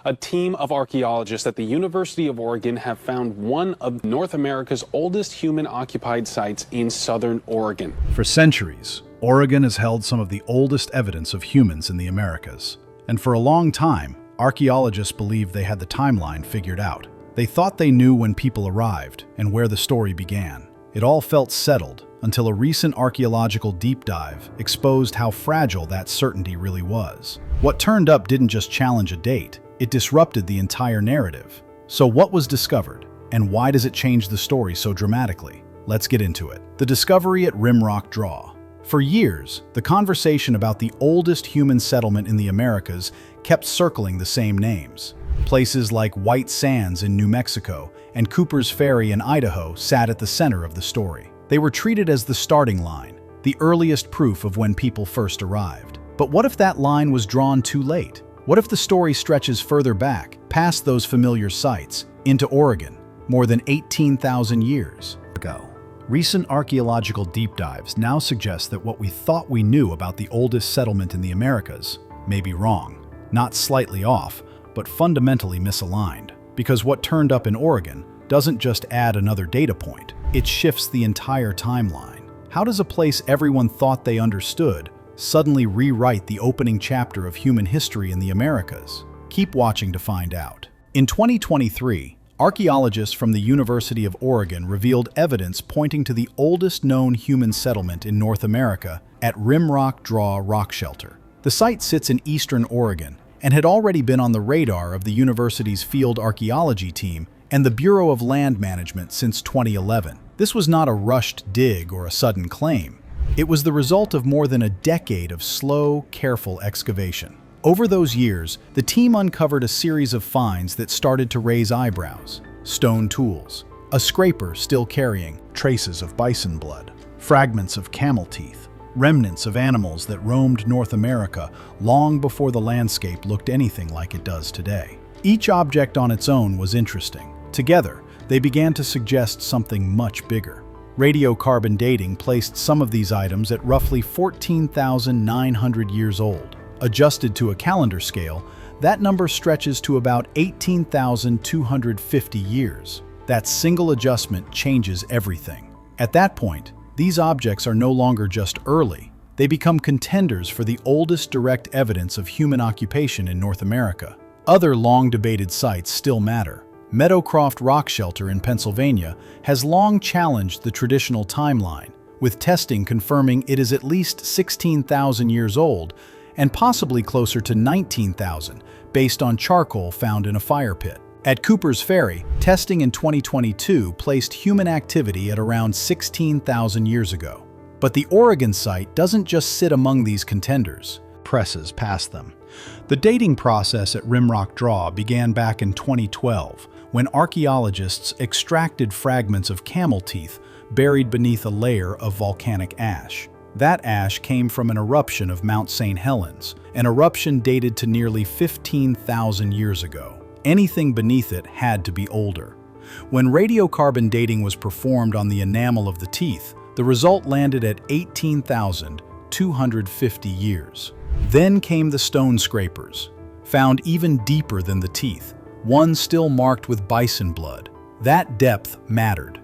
A team of archaeologists at the University of Oregon have found one of North America's oldest human-occupied sites in southern Oregon. For centuries, Oregon has held some of the oldest evidence of humans in the Americas. And for a long time, archaeologists believed they had the timeline figured out. They thought they knew when people arrived and where the story began. It all felt settled until a recent archaeological deep dive exposed how fragile that certainty really was. What turned up didn't just challenge a date, it disrupted the entire narrative. So what was discovered, and why does it change the story so dramatically? Let's get into it. The discovery at Rimrock Draw. For years, the conversation about the oldest human settlement in the Americas kept circling the same names. Places like White Sands in New Mexico and Cooper's Ferry in Idaho sat at the center of the story. They were treated as the starting line, the earliest proof of when people first arrived. But what if that line was drawn too late? What if the story stretches further back, past those familiar sites, into Oregon, more than 18,000 years ago? Recent archaeological deep dives now suggest that what we thought we knew about the oldest settlement in the Americas may be wrong. Not slightly off, but fundamentally misaligned. Because what turned up in Oregon doesn't just add another data point, it shifts the entire timeline. How does a place everyone thought they understood suddenly rewrite the opening chapter of human history in the Americas? Keep watching to find out. In 2023, archaeologists from the University of Oregon revealed evidence pointing to the oldest known human settlement in North America at Rimrock Draw Rock Shelter. The site sits in eastern Oregon and had already been on the radar of the university's field archaeology team and the Bureau of Land Management since 2011. This was not a rushed dig or a sudden claim. It was the result of more than a decade of slow, careful excavation. Over those years, the team uncovered a series of finds that started to raise eyebrows. Stone tools, a scraper still carrying traces of bison blood, fragments of camel teeth, remnants of animals that roamed North America long before the landscape looked anything like it does today. Each object on its own was interesting. Together, they began to suggest something much bigger. Radiocarbon dating placed some of these items at roughly 14,900 years old. Adjusted to a calendar scale, that number stretches to about 18,250 years. That single adjustment changes everything. At that point, these objects are no longer just early. They become contenders for the oldest direct evidence of human occupation in North America. Other long-debated sites still matter. Meadowcroft Rock Shelter in Pennsylvania has long challenged the traditional timeline, with testing confirming it is at least 16,000 years old and possibly closer to 19,000 based on charcoal found in a fire pit. At Cooper's Ferry, testing in 2022 placed human activity at around 16,000 years ago. But the Oregon site doesn't just sit among these contenders. Presses past them. The dating process at Rimrock Draw began back in 2012, when archaeologists extracted fragments of camel teeth buried beneath a layer of volcanic ash. That ash came from an eruption of Mount St. Helens, an eruption dated to nearly 15,000 years ago. Anything beneath it had to be older. When radiocarbon dating was performed on the enamel of the teeth, the result landed at 18,250 years. Then came the stone scrapers, found even deeper than the teeth, one still marked with bison blood. That depth mattered.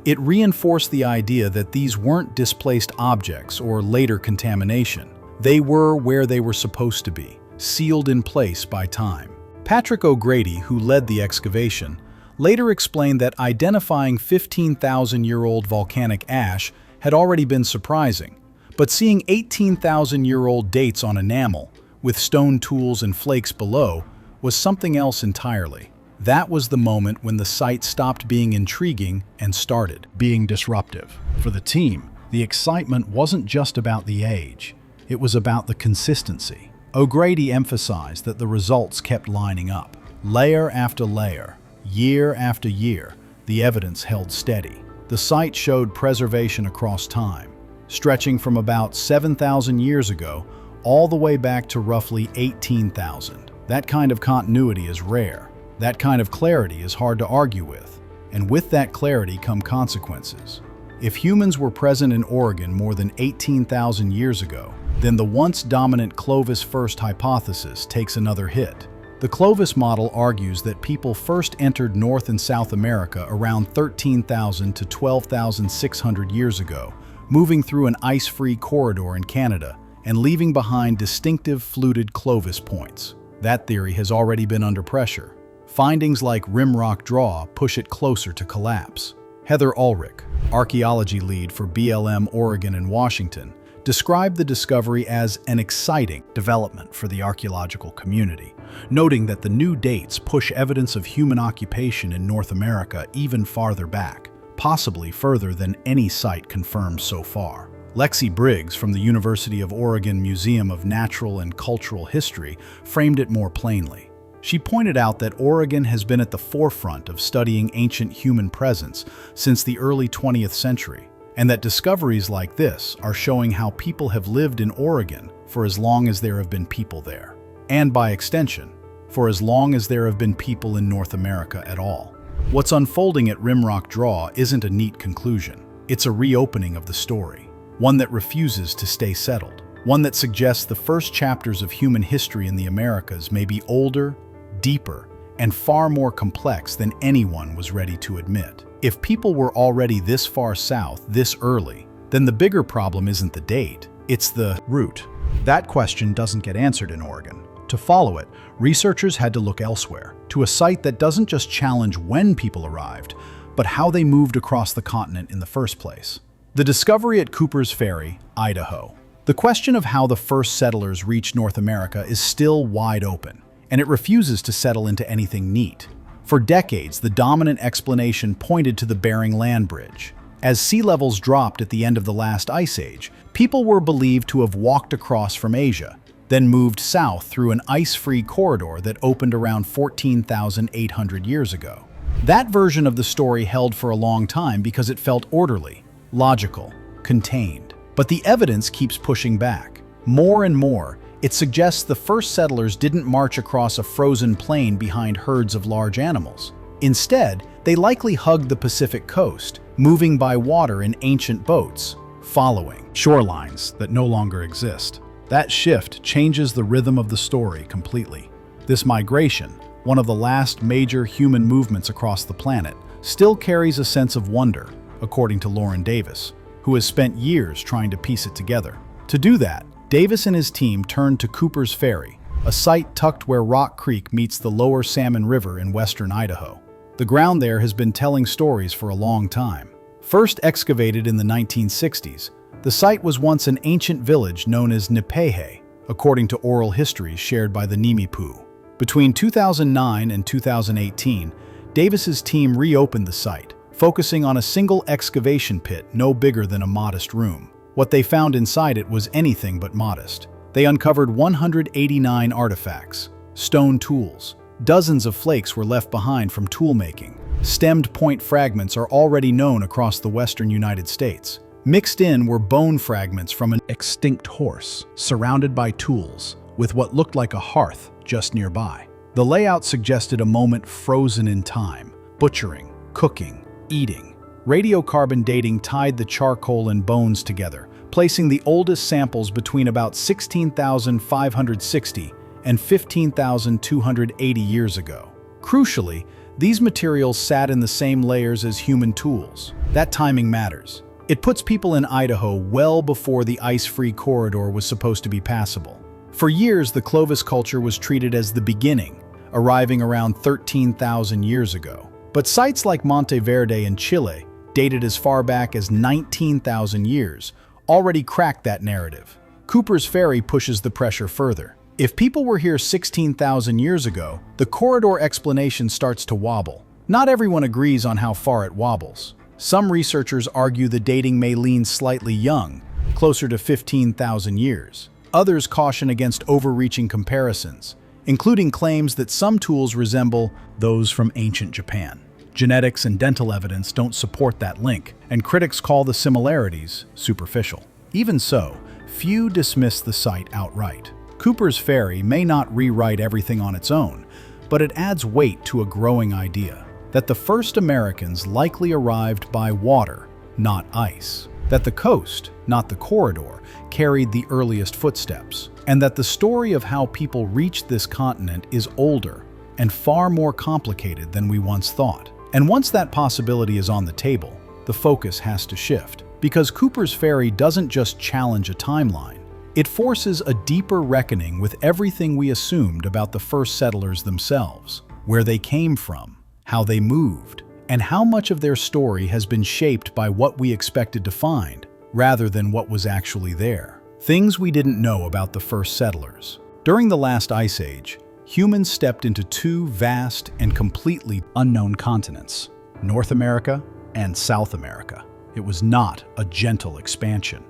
It reinforced the idea that these weren't displaced objects or later contamination. They were where they were supposed to be, sealed in place by time. Patrick O'Grady, who led the excavation, later explained that identifying 15,000-year-old volcanic ash had already been surprising, but seeing 18,000-year-old dates on enamel, with stone tools and flakes below, was something else entirely. That was the moment when the site stopped being intriguing and started being disruptive. For the team, the excitement wasn't just about the age, it was about the consistency. O'Grady emphasized that the results kept lining up. Layer after layer, year after year, the evidence held steady. The site showed preservation across time, stretching from about 7,000 years ago all the way back to roughly 18,000. That kind of continuity is rare. That kind of clarity is hard to argue with. And with that clarity come consequences. If humans were present in Oregon more than 18,000 years ago, then the once dominant Clovis first hypothesis takes another hit. The Clovis model argues that people first entered North and South America around 13,000 to 12,600 years ago, moving through an ice-free corridor in Canada and leaving behind distinctive fluted Clovis points. That theory has already been under pressure. Findings like rimrock draw push it closer to collapse. Heather Ulrich, archaeology lead for BLM Oregon and Washington, described the discovery as an exciting development for the archaeological community, noting that the new dates push evidence of human occupation in North America even farther back, possibly further than any site confirmed so far. Lexi Briggs from the University of Oregon Museum of Natural and Cultural History framed it more plainly. She pointed out that Oregon has been at the forefront of studying ancient human presence since the early 20th century, and that discoveries like this are showing how people have lived in Oregon for as long as there have been people there. And by extension, for as long as there have been people in North America at all. What's unfolding at Rimrock Draw isn't a neat conclusion. It's a reopening of the story, one that refuses to stay settled, one that suggests the first chapters of human history in the Americas may be older, deeper, and far more complex than anyone was ready to admit. If people were already this far south this early, then the bigger problem isn't the date, it's the route. That question doesn't get answered in Oregon. To follow it, researchers had to look elsewhere, to a site that doesn't just challenge when people arrived, but how they moved across the continent in the first place. The discovery at Cooper's Ferry, Idaho. The question of how the first settlers reached North America is still wide open, and it refuses to settle into anything neat. For decades, the dominant explanation pointed to the Bering Land Bridge. As sea levels dropped at the end of the last ice age, people were believed to have walked across from Asia, then moved south through an ice-free corridor that opened around 14,800 years ago. That version of the story held for a long time because it felt orderly, logical, contained. But the evidence keeps pushing back. More and more, it suggests the first settlers didn't march across a frozen plain behind herds of large animals. Instead, they likely hugged the Pacific coast, moving by water in ancient boats, following shorelines that no longer exist. That shift changes the rhythm of the story completely. This migration, one of the last major human movements across the planet, still carries a sense of wonder, according to Lauren Davis, who has spent years trying to piece it together. To do that, Davis and his team turned to Cooper's Ferry, a site tucked where Rock Creek meets the lower Salmon River in western Idaho. The ground there has been telling stories for a long time. First excavated in the 1960s, the site was once an ancient village known as Nipehe, according to oral histories shared by the Nimipu. Between 2009 and 2018, Davis's team reopened the site, focusing on a single excavation pit no bigger than a modest room. What they found inside it was anything but modest. They uncovered 189 artifacts, stone tools. Dozens of flakes were left behind from tool making. Stemmed point fragments are already known across the western United States. Mixed in were bone fragments from an extinct horse, surrounded by tools, with what looked like a hearth just nearby. The layout suggested a moment frozen in time, butchering, cooking, eating. Radiocarbon dating tied the charcoal and bones together, placing the oldest samples between about 16,560 and 15,280 years ago. Crucially, these materials sat in the same layers as human tools. That timing matters. It puts people in Idaho well before the ice-free corridor was supposed to be passable. For years, the Clovis culture was treated as the beginning, arriving around 13,000 years ago. But sites like Monte Verde in Chile, dated as far back as 19,000 years, already cracked that narrative. Cooper's Ferry pushes the pressure further. If people were here 16,000 years ago, the corridor explanation starts to wobble. Not everyone agrees on how far it wobbles. Some researchers argue the dating may lean slightly young, closer to 15,000 years. Others caution against overreaching comparisons, including claims that some tools resemble those from ancient Japan. Genetics and dental evidence don't support that link, and critics call the similarities superficial. Even so, few dismiss the site outright. Cooper's Ferry may not rewrite everything on its own, but it adds weight to a growing idea that the first Americans likely arrived by water, not ice. that the coast, not the corridor, carried the earliest footsteps, and that the story of how people reached this continent is older and far more complicated than we once thought. And once that possibility is on the table, the focus has to shift, because Cooper's Ferry doesn't just challenge a timeline. It forces a deeper reckoning with everything we assumed about the first settlers themselves, where they came from, how they moved, and how much of their story has been shaped by what we expected to find, rather than what was actually there. Things we didn't know about the first settlers. During the last ice age, humans stepped into two vast and completely unknown continents, North America and South America. It was not a gentle expansion.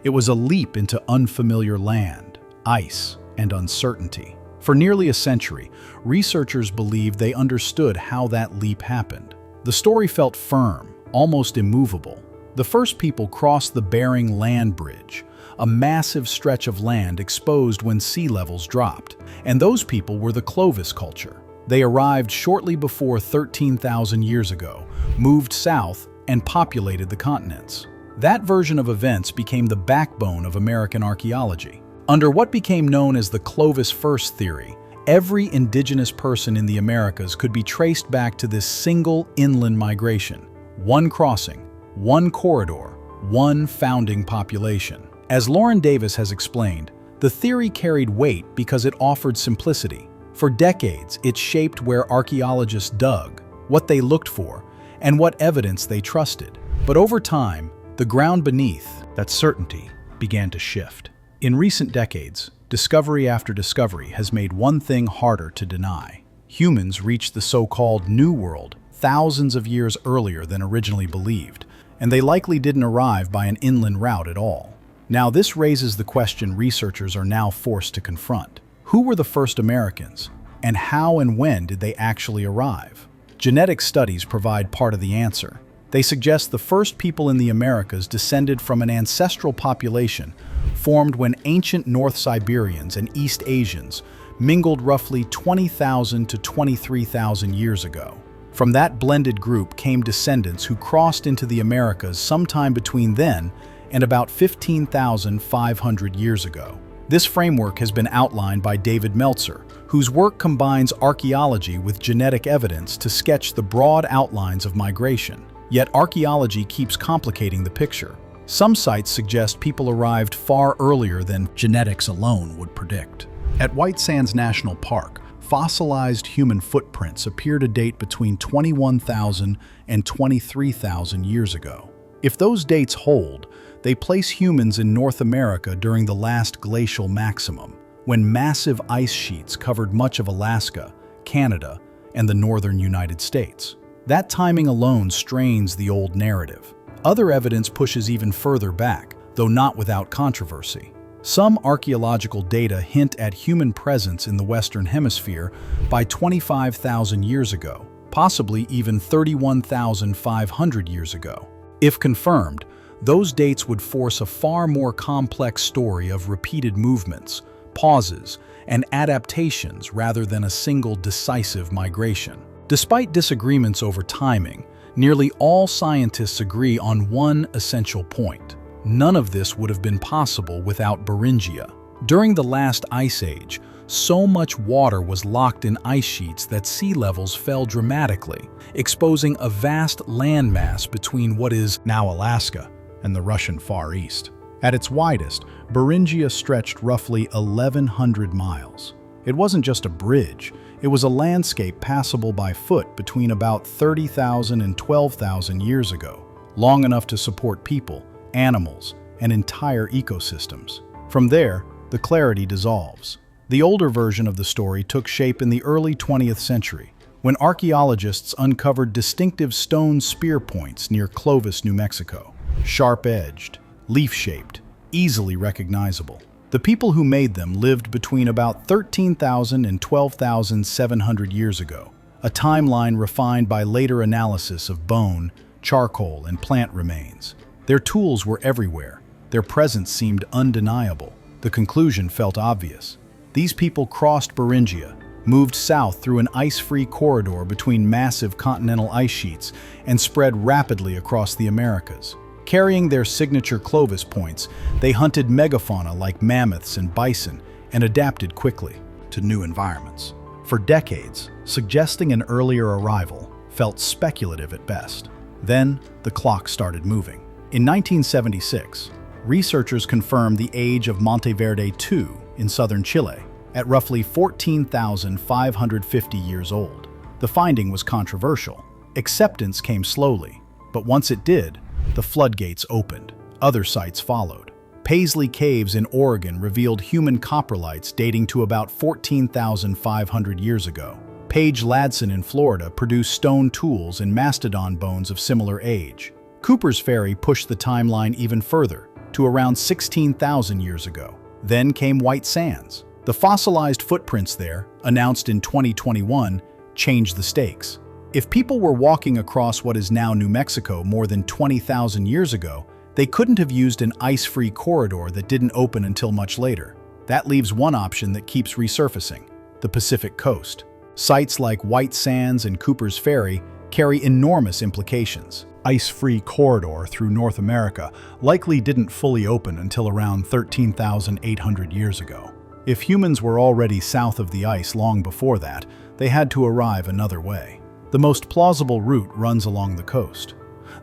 It was a leap into unfamiliar land, ice, and uncertainty. For nearly a century, researchers believed they understood how that leap happened. The story felt firm, almost immovable. The first people crossed the Bering Land Bridge, a massive stretch of land exposed when sea levels dropped. And those people were the Clovis culture. They arrived shortly before 13,000 years ago, moved south, and populated the continents. That version of events became the backbone of American archaeology. Under what became known as the Clovis First theory, every indigenous person in the Americas could be traced back to this single inland migration. One crossing, one corridor, one founding population. As Lauren Davis has explained, the theory carried weight because it offered simplicity. For decades, it shaped where archaeologists dug, what they looked for, and what evidence they trusted. But over time, the ground beneath that certainty began to shift. In recent decades, discovery after discovery has made one thing harder to deny. Humans reached the so-called New World thousands of years earlier than originally believed, and they likely didn't arrive by an inland route at all. Now, this raises the question researchers are now forced to confront. Who were the first Americans, and how and when did they actually arrive? Genetic studies provide part of the answer. They suggest the first people in the Americas descended from an ancestral population formed when ancient North Siberians and East Asians mingled roughly 20,000 to 23,000 years ago. From that blended group came descendants who crossed into the Americas sometime between then and about 15,500 years ago. This framework has been outlined by David Meltzer, whose work combines archaeology with genetic evidence to sketch the broad outlines of migration. Yet archaeology keeps complicating the picture. Some sites suggest people arrived far earlier than genetics alone would predict. At White Sands National Park, fossilized human footprints appear to date between 21,000 and 23,000 years ago. If those dates hold, they place humans in North America during the last glacial maximum, when massive ice sheets covered much of Alaska, Canada, and the northern United States. That timing alone strains the old narrative. Other evidence pushes even further back, though not without controversy. Some archaeological data hint at human presence in the Western Hemisphere by 25,000 years ago, possibly even 31,500 years ago. If confirmed, those dates would force a far more complex story of repeated movements, pauses, and adaptations rather than a single decisive migration. Despite disagreements over timing, nearly all scientists agree on one essential point. None of this would have been possible without Beringia. During the last ice age, so much water was locked in ice sheets that sea levels fell dramatically, exposing a vast landmass between what is now Alaska and the Russian Far East. At its widest, Beringia stretched roughly 1,100 miles. It wasn't just a bridge, it was a landscape passable by foot between about 30,000 and 12,000 years ago, long enough to support people, animals, and entire ecosystems. From there, the clarity dissolves. The older version of the story took shape in the early 20th century, when archaeologists uncovered distinctive stone spear points near Clovis, New Mexico. Sharp-edged, leaf-shaped, easily recognizable. The people who made them lived between about 13,000 and 12,700 years ago, a timeline refined by later analysis of bone, charcoal, and plant remains. Their tools were everywhere. Their presence seemed undeniable. The conclusion felt obvious. These people crossed Beringia, moved south through an ice-free corridor between massive continental ice sheets, and spread rapidly across the Americas. Carrying their signature Clovis points, they hunted megafauna like mammoths and bison and adapted quickly to new environments. For decades, suggesting an earlier arrival felt speculative at best. Then, the clock started moving. In 1976, researchers confirmed the age of Monteverde II in southern Chile at roughly 14,550 years old. The finding was controversial. Acceptance came slowly, but once it did, the floodgates opened. Other sites followed. Paisley Caves in Oregon revealed human coprolites dating to about 14,500 years ago. Page Ladson in Florida produced stone tools and mastodon bones of similar age. Cooper's Ferry pushed the timeline even further, to around 16,000 years ago. Then came White Sands. The fossilized footprints there, announced in 2021, changed the stakes. If people were walking across what is now New Mexico more than 20,000 years ago, they couldn't have used an ice-free corridor that didn't open until much later. That leaves one option that keeps resurfacing: the Pacific coast. Sites like White Sands and Cooper's Ferry carry enormous implications. Ice-free corridor through North America likely didn't fully open until around 13,800 years ago. If humans were already south of the ice long before that, they had to arrive another way. The most plausible route runs along the coast.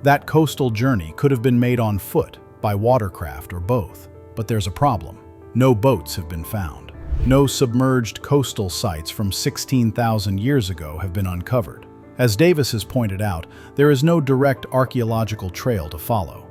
That coastal journey could have been made on foot, by watercraft, or both. But there's a problem. No boats have been found. No submerged coastal sites from 16,000 years ago have been uncovered. As Davis has pointed out, there is no direct archaeological trail to follow.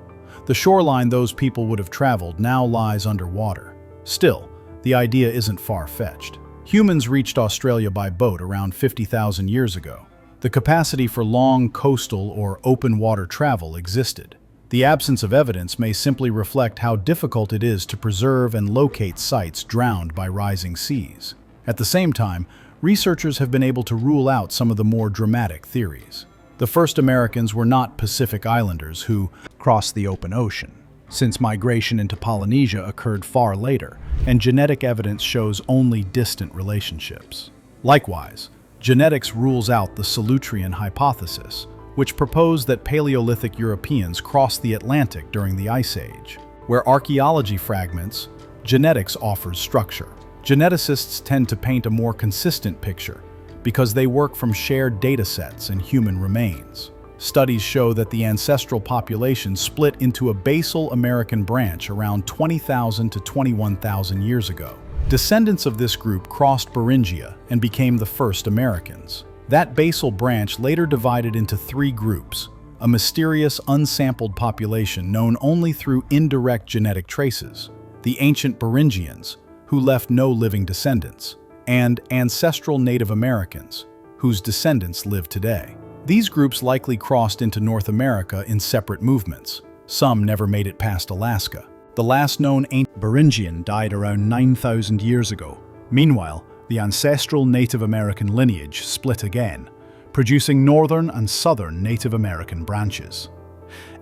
The shoreline those people would have traveled now lies underwater. Still, the idea isn't far-fetched. Humans reached Australia by boat around 50,000 years ago. The capacity for long coastal or open water travel existed. The absence of evidence may simply reflect how difficult it is to preserve and locate sites drowned by rising seas. At the same time, researchers have been able to rule out some of the more dramatic theories. The first Americans were not Pacific Islanders who crossed the open ocean, since migration into Polynesia occurred far later, and genetic evidence shows only distant relationships. Likewise, genetics rules out the Solutrean hypothesis, which proposed that Paleolithic Europeans crossed the Atlantic during the Ice Age. Where archaeology fragments, genetics offers structure. Geneticists tend to paint a more consistent picture because they work from shared datasets and human remains. Studies show that the ancestral population split into a basal American branch around 20,000 to 21,000 years ago. Descendants of this group crossed Beringia and became the first Americans. That basal branch later divided into three groups: a mysterious, unsampled population known only through indirect genetic traces, the ancient Beringians, who left no living descendants, and ancestral Native Americans, whose descendants live today. These groups likely crossed into North America in separate movements. Some never made it past Alaska. The last known ancient Beringian died around 9,000 years ago. Meanwhile, the ancestral Native American lineage split again, producing northern and southern Native American branches.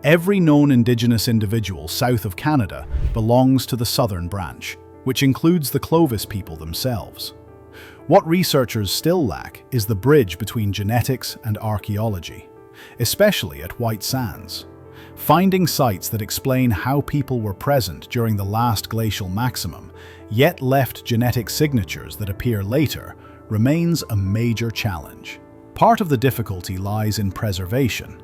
Every known indigenous individual south of Canada belongs to the southern branch, which includes the Clovis people themselves. What researchers still lack is the bridge between genetics and archaeology, especially at White Sands. Finding sites that explain how people were present during the last glacial maximum, yet left genetic signatures that appear later, remains a major challenge. Part of the difficulty lies in preservation.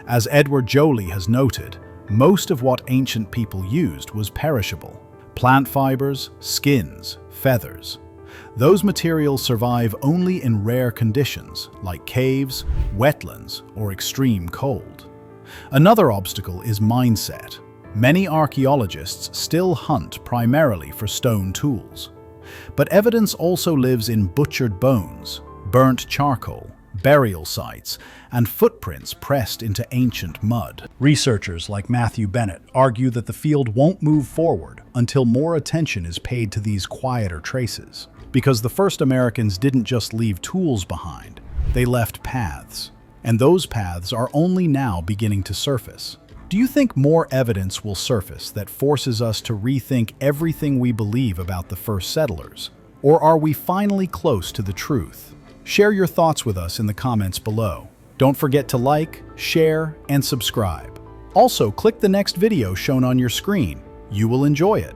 As Edward Joly has noted, most of what ancient people used was perishable: plant fibers, skins, feathers. Those materials survive only in rare conditions, like caves, wetlands, or extreme cold. Another obstacle is mindset. Many archaeologists still hunt primarily for stone tools. But evidence also lives in butchered bones, burnt charcoal, burial sites, and footprints pressed into ancient mud. Researchers like Matthew Bennett argue that the field won't move forward until more attention is paid to these quieter traces. Because the first Americans didn't just leave tools behind, they left paths. And those paths are only now beginning to surface. Do you think more evidence will surface that forces us to rethink everything we believe about the first settlers? Or are we finally close to the truth? Share your thoughts with us in the comments below. Don't forget to like, share, and subscribe. Also, click the next video shown on your screen. You will enjoy it.